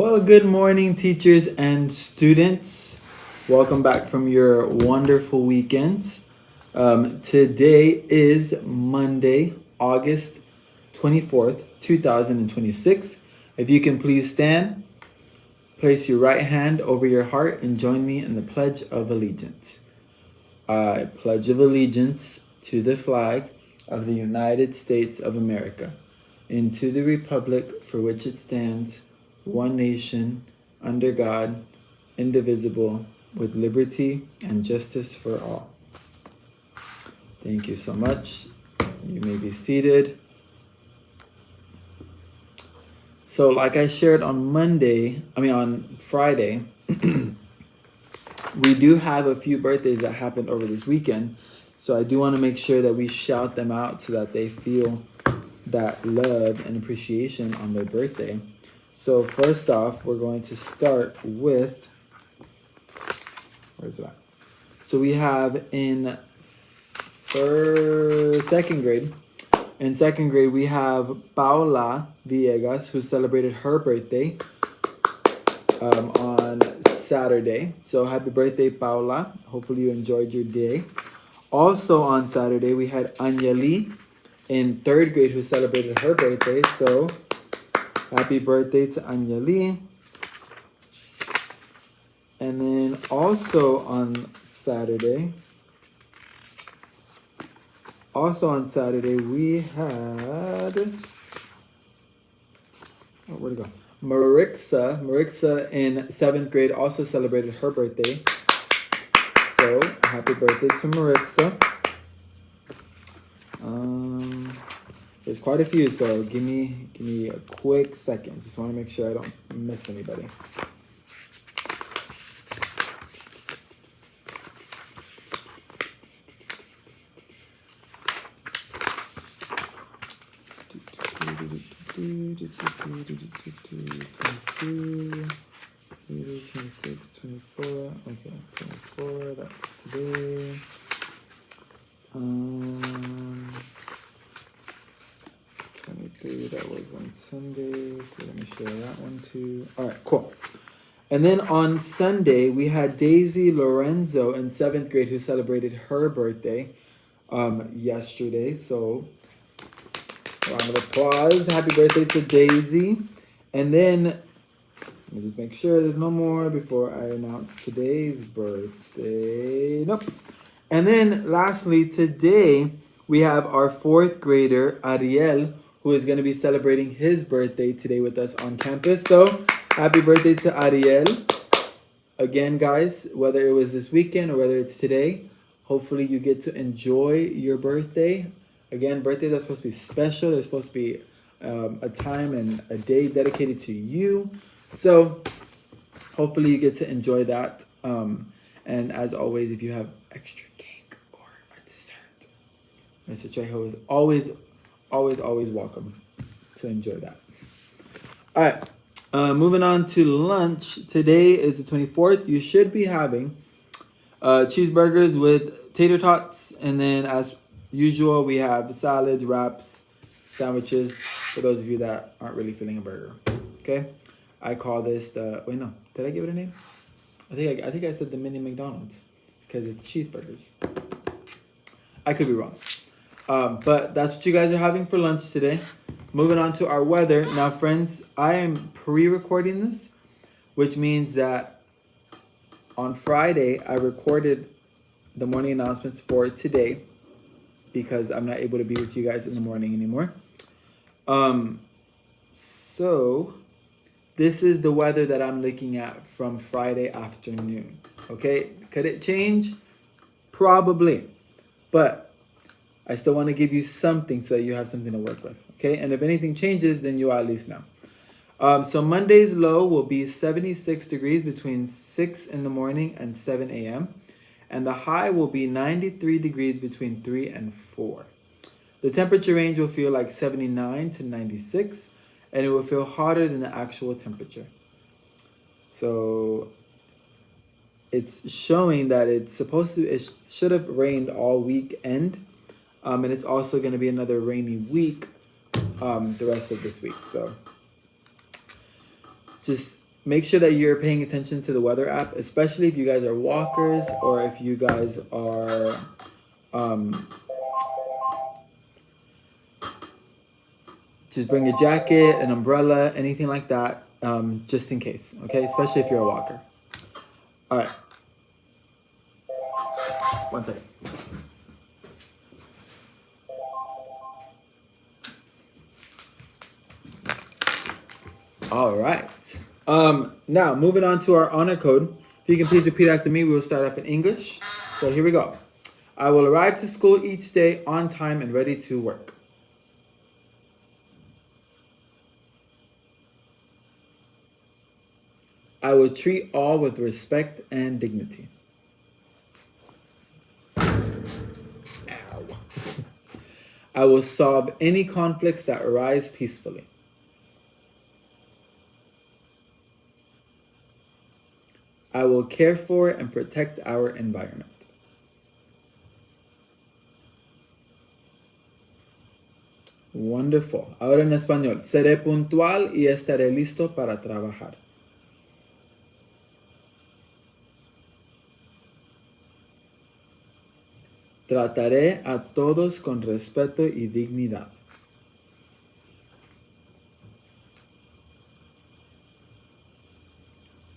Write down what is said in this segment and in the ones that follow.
Well, good morning, teachers and students. Welcome back from your wonderful weekends. Today is Monday, August 24th, 2026. If you can please stand, place your right hand over your heart and join me in the Pledge of Allegiance. I pledge of allegiance to the flag of the United States of America and to the republic for which it stands, one nation, under God, indivisible, with liberty and justice for all. Thank you so much. You may be seated. So like I shared on Friday, we do have a few birthdays that happened over this weekend. So I do want to make sure that we shout them out so that they feel that love and appreciation on their birthday. So first off, we're going to start with, where's it at? So we have in second grade. In second grade, we have Paula Villegas, who celebrated her birthday on Saturday. So happy birthday, Paula. Hopefully you enjoyed your day. Also on Saturday, we had Anjali in third grade who celebrated her birthday. So happy birthday to Anjali. And then also on Saturday, we had, where'd it go? Marixa in 7th grade also celebrated her birthday. So happy birthday to Marixa. There's quite a few, so give me a quick second. Just want to make sure I don't miss anybody. Okay, 24, that's today. 23, that was on Sunday, so let me share that one too. All right, cool. And then on Sunday, we had Daisy Lorenzo in 7th grade who celebrated her birthday yesterday. So round of applause. Happy birthday to Daisy. And then, let me just make sure there's no more before I announce today's birthday. Nope. And then lastly, today, we have our 4th grader, Ariel, who is going to be celebrating his birthday today with us on campus. So happy birthday to Ariel. Again, guys, whether it was this weekend or whether it's today, hopefully you get to enjoy your birthday. Again, birthdays are supposed to be special. They're supposed to be a time and a day dedicated to you. So hopefully you get to enjoy that. And as always, if you have extra cake or a dessert, Mr. Trejo is always welcome to enjoy that. All right, moving on to lunch. Today is the 24th. You should be having cheeseburgers with tater tots, and then as usual, we have salads, wraps, sandwiches, for those of you that aren't really feeling a burger. Okay? I call this the, wait, no. Did I give it a name? I think I said the mini McDonald's because it's cheeseburgers. I could be wrong. But that's what you guys are having for lunch today. Moving on to our weather. Now, friends, I am pre-recording this, which means that on Friday, I recorded the morning announcements for today because I'm not able to be with you guys in the morning anymore. So this is the weather that I'm looking at from Friday afternoon. Okay, could it change? Probably, but I still want to give you something so you have something to work with. Okay, and if anything changes, then you'll at least know. So Monday's low will be 76 degrees between 6 in the morning and 7 a.m. And the high will be 93 degrees between 3 and 4. The temperature range will feel like 79 to 96, and it will feel hotter than the actual temperature. So it's showing that it should have rained all weekend, and it's also going to be another rainy week the rest of this week. So just make sure that you're paying attention to the weather app, especially if you guys are walkers or if you guys are just bring a jacket, an umbrella, anything like that, just in case, okay? Especially if you're a walker. All right. One second. All right. Now, moving on to our honor code. If you can please repeat after me, we will start off in English. So here we go. I will arrive to school each day on time and ready to work. I will treat all with respect and dignity. Ow. I will solve any conflicts that arise peacefully. I will care for and protect our environment. Wonderful. Ahora en español. Seré puntual y estaré listo para trabajar. Trataré a todos con respeto y dignidad.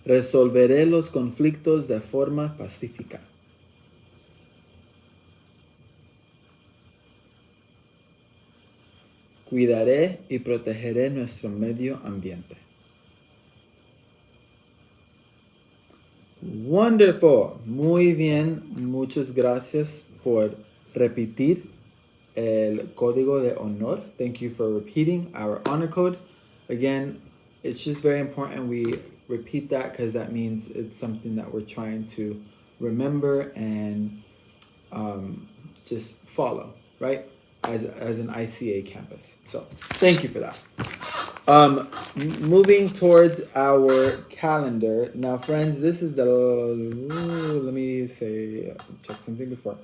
Resolveré los conflictos de forma pacífica. Cuidaré y protegeré nuestro medio ambiente. Wonderful. Muy bien. Muchas gracias por repetir el código de honor. Thank you for repeating our honor code. Again, it's just very important we repeat that because that means it's something that we're trying to remember and just follow, right? As an ICA campus. So thank you for that. Moving towards our calendar. Now, friends, this is the, let me say, check something before.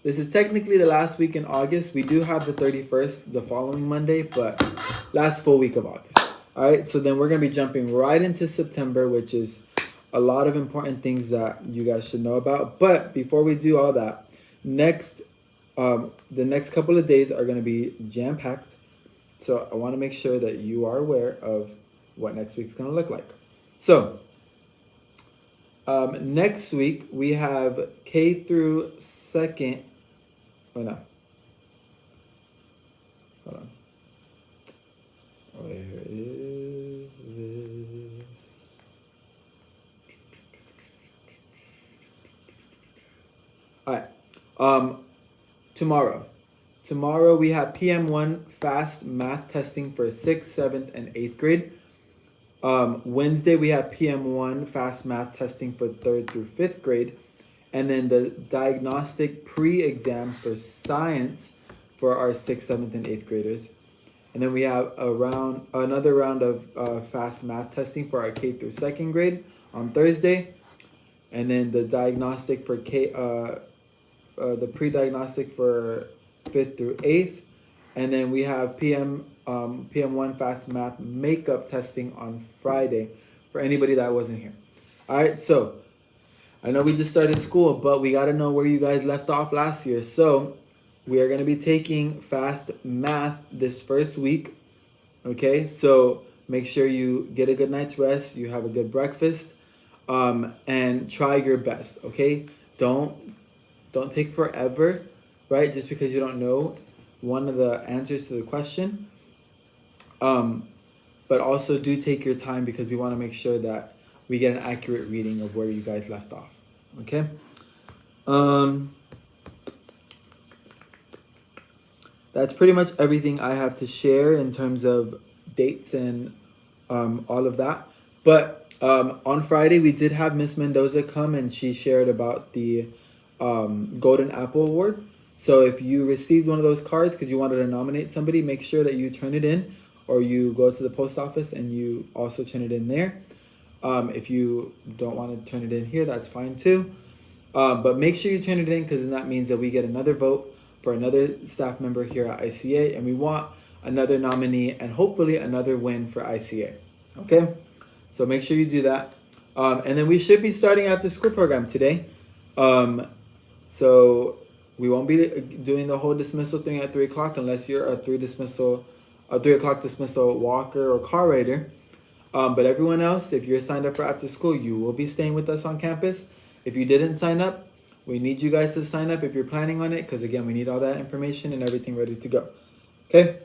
This is technically the last week in August. We do have the 31st, the following Monday, but last full week of August. All right, so then we're going to be jumping right into September, which is a lot of important things that you guys should know about. But before we do all that, the next couple of days are going to be jam-packed. So I want to make sure that you are aware of what next week's going to look like. So next week we have K through second. Oh no. Hold on. Where is this? All right. Tomorrow we have PM1 fast math testing for 6th, 7th, and 8th grade. Wednesday we have PM1 fast math testing for 3rd through 5th grade. And then the diagnostic pre-exam for science for our 6th, 7th, and 8th graders. And then we have another round of fast math testing for our K through 2nd grade on Thursday. And then the diagnostic for the pre-diagnostic for 5th through 8th. And then we have PM1 fast math makeup testing on Friday for anybody that wasn't here. All right, so I know we just started school, but we got to know where you guys left off last year. So we are going to be taking fast math this first week. Okay, so make sure you get a good night's rest, you have a good breakfast, and try your best. Okay, don't take forever, right? Just because you don't know one of the answers to the question. But also do take your time because we want to make sure that we get an accurate reading of where you guys left off. Okay. That's pretty much everything I have to share in terms of dates and all of that. But on Friday, we did have Miss Mendoza come and she shared about the Golden Apple Award. So if you received one of those cards because you wanted to nominate somebody, make sure that you turn it in or you go to the post office and you also turn it in there. If you don't want to turn it in here, that's fine too. But make sure you turn it in because that means that we get another vote for another staff member here at ICA, and we want another nominee and hopefully another win for ICA. Okay, so make sure you do that. And then we should be starting after school program today. So we won't be doing the whole dismissal thing at 3 o'clock unless you're a 3 o'clock dismissal walker or car rider. But everyone else, if you're signed up for after school, you will be staying with us on campus. If you didn't sign up, we need you guys to sign up if you're planning on it, because again, we need all that information and everything ready to go. Okay.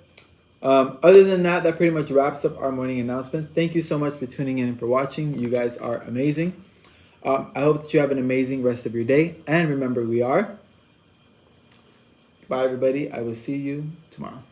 Other than that, that pretty much wraps up our morning announcements. Thank you so much for tuning in and for watching. You guys are amazing. I hope that you have an amazing rest of your day. And remember, we are. Bye, everybody. I will see you tomorrow.